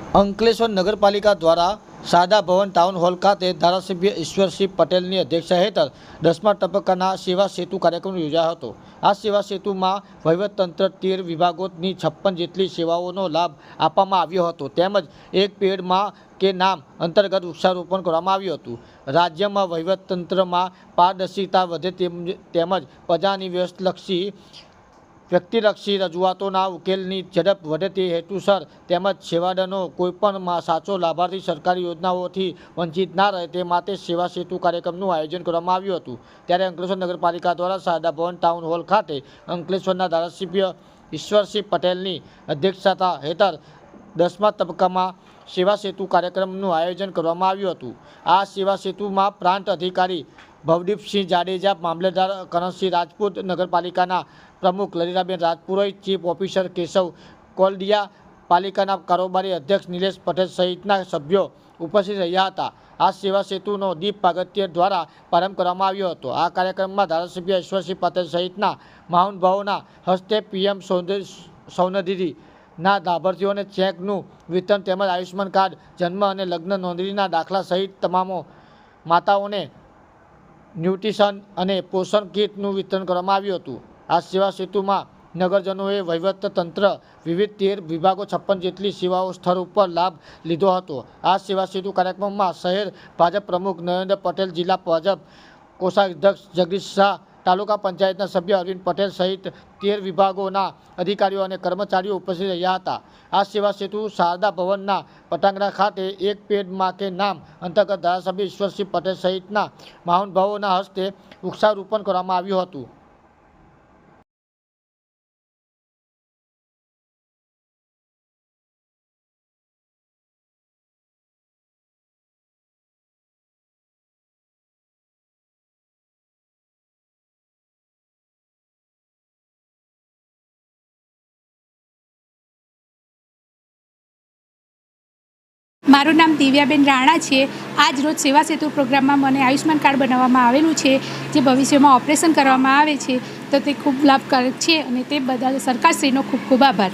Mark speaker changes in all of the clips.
Speaker 1: અંકલેશ્વર નગરપાલિકા દ્વારા શારદા ભવન town hall ખાતે ધારાસભ્ય ઈશ્વરસિંહ પટેલની અધ્યક્ષતા હેઠળ 10મા તબક્કાના સેવા સેતુ કાર્યક્રમ યોજાયો હતો। આ સેવા સેતુમાં વહીવટતંત્ર 13 વિભાગોની 56 જેટલી સેવાઓનો લાભ આપવામાં આવ્યો હતો તેમજ એક પેડ માં કે નામ અંતર્ગત વૃક્ષારોપણ કરવામાં આવ્યું હતું। રાજ્યમાં વહીવટતંત્રમાં પારદર્શિતા વધે તેમજ પ્રજાની વ્યક્તિલક્ષી રજૂઆતોના ઉકેલની ઝડપ વધે તે હેતુસર તેમજ સેવાદાનો કોઈપણ સાચો લાભાર્થી સરકારી યોજનાઓથી વંચિત ના રહે તે માટે સેવા સેતુ કાર્યક્રમનું આયોજન કરવામાં આવ્યું હતું। ત્યારે અંકલેશ્વર નગરપાલિકા દ્વારા શારદા ભવન ટાઉન હોલ ખાતે અંકલેશ્વરના ધારાસભ્ય ઈશ્વરસિંહ પટેલની અધ્યક્ષતા હેઠળ 10મા તબક્કામાં સેવા સેતુ કાર્યક્રમનું આયોજન કરવામાં આવ્યું હતું। આ સેવા સેતુમાં પ્રાંત અધિકારી ભવદીપસિંહ જાડેજા, મામલતદાર કરણસિંહ રાજપૂત, નગરપાલિકાના પ્રમુખ લલિતાબેન રાજપુરોહિત, ચીફ ઓફિસર કેશવ કોલડિયા, પાલિકાના કારોબારી અધ્યક્ષ નિલેશ પટેલ સહિતના સભ્યો ઉપસ્થિત રહ્યા હતા। આ સેવા સેતુનો દીપ પ્રાગટ્ય દ્વારા પ્રારંભ કરવામાં આવ્યો હતો। આ કાર્યક્રમમાં ધારાસભ્ય ઈશ્વરસિંહ પટેલ સહિતના મહાનુભાવોના હસ્તે પીએમ સૌનિધિના લાભાર્થીઓને ચેકનું વિતરણ તેમજ આયુષ્માન કાર્ડ, જન્મ અને લગ્ન નોંધણીના દાખલા સહિત તમામ માતાઓને ન્યુટ્રિશન અને પોષણ કીટનું વિતરણ કરવામાં આવ્યું હતું। આ સેવા સેતુમાં નગરજનોએ વહીવટતંત્ર વિવિધ 13 વિભાગો 56 જેટલી સેવાઓ સ્થળ ઉપર લાભ લીધો હતો। આ સેવા સેતુ કાર્યક્રમમાં શહેર ભાજપ પ્રમુખ નરેન્દ્ર પટેલ, જિલ્લા ભાજપ કોષાધ્યક્ષ જગદીશ શાહ, તાલુકા પંચાયતના સભ્ય અરવિંદ પટેલ સહિત 13 વિભાગોના અધિકારીઓ અને કર્મચારીઓ ઉપસ્થિત રહ્યા હતા। આ સેવા સેતુ શારદા ભવનના પટાંગણા ખાતે એક પેડ માં કે નામ અંતર્ગત ધારાસભ્ય ઈશ્વરસિંહ પટેલ સહિતના મહાનુભાવોના હસ્તે વૃક્ષારોપણ કરવામાં આવ્યું હતું।
Speaker 2: મારું નામ દિવ્યાબેન રાણા છે। આજ રોજ સેવા સેતુ પ્રોગ્રામમાં મને આયુષ્માન કાર્ડ બનાવવામાં આવેલું છે, જે ભવિષ્યમાં ઓપરેશન કરવામાં આવે છે તો તે ખૂબ લાભકારક છે અને તે બદલ સરકારશ્રીનો ખૂબ ખૂબ આભાર।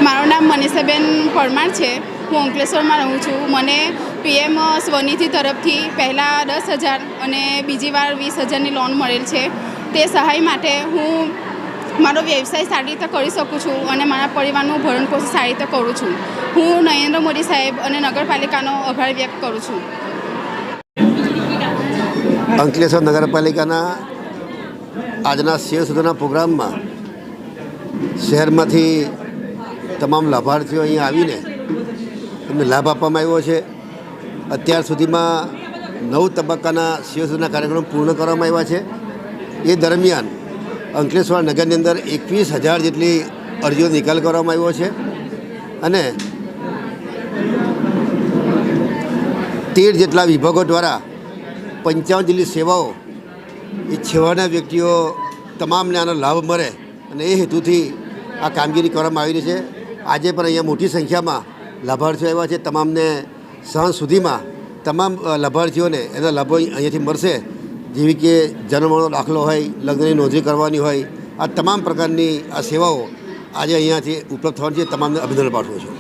Speaker 3: મારું નામ મનીષાબેન પરમાર છે। હું અંકલેશ્વરમાં રહું છું। મને પીએમ સ્વનિધિ તરફથી પહેલાં 10,000 અને બીજી વાર 20,000ની લોન મળેલ છે। તે સહાય માટે હું મારો વ્યવસાય સારી રીતે કરી શકું છું અને મારા પરિવારનું ભરણપોષણ સારી રીતે કરું છું। હું નરેન્દ્ર મોદી સાહેબ અને નગરપાલિકાનો આભાર વ્યક્ત કરું છું।
Speaker 4: અંકલેશ્વર નગરપાલિકાના આજના સેવા સેતુના પ્રોગ્રામમાં શહેરમાંથી તમામ લાભાર્થીઓ અહીંયા આવીને એમને લાભ આપવામાં આવ્યો છે। અત્યાર સુધીમાં 9 તબક્કાના સેવા સેતુના કાર્યક્રમ પૂર્ણ કરવામાં આવ્યા છે। એ દરમિયાન અંકલેશ્વર નગરની અંદર 21,000 જેટલી અરજીઓ નિકાલ કરવામાં આવ્યો છે અને 13 જેટલા વિભાગો દ્વારા 55 જેટલી સેવાઓ એ છેવાડાના વ્યક્તિઓ તમામને આનો લાભ મળે અને એ હેતુથી આ કામગીરી કરવામાં આવી રહી છે। આજે પણ અહીંયા મોટી સંખ્યામાં લાભાર્થીઓ આવ્યા છે। તમામને સાંજ સુધીમાં તમામ લાભાર્થીઓને એના લાભો અહીંયાથી મળશે, જેવી કે જન્મનો દાખલો હોય, લગ્નની નોંધણી કરવાની હોય, આ તમામ પ્રકારની આ સેવાઓ આજે અહીંયાથી ઉપલબ્ધ થવાની છે। તમામને અભિનંદન પાઠવું છું।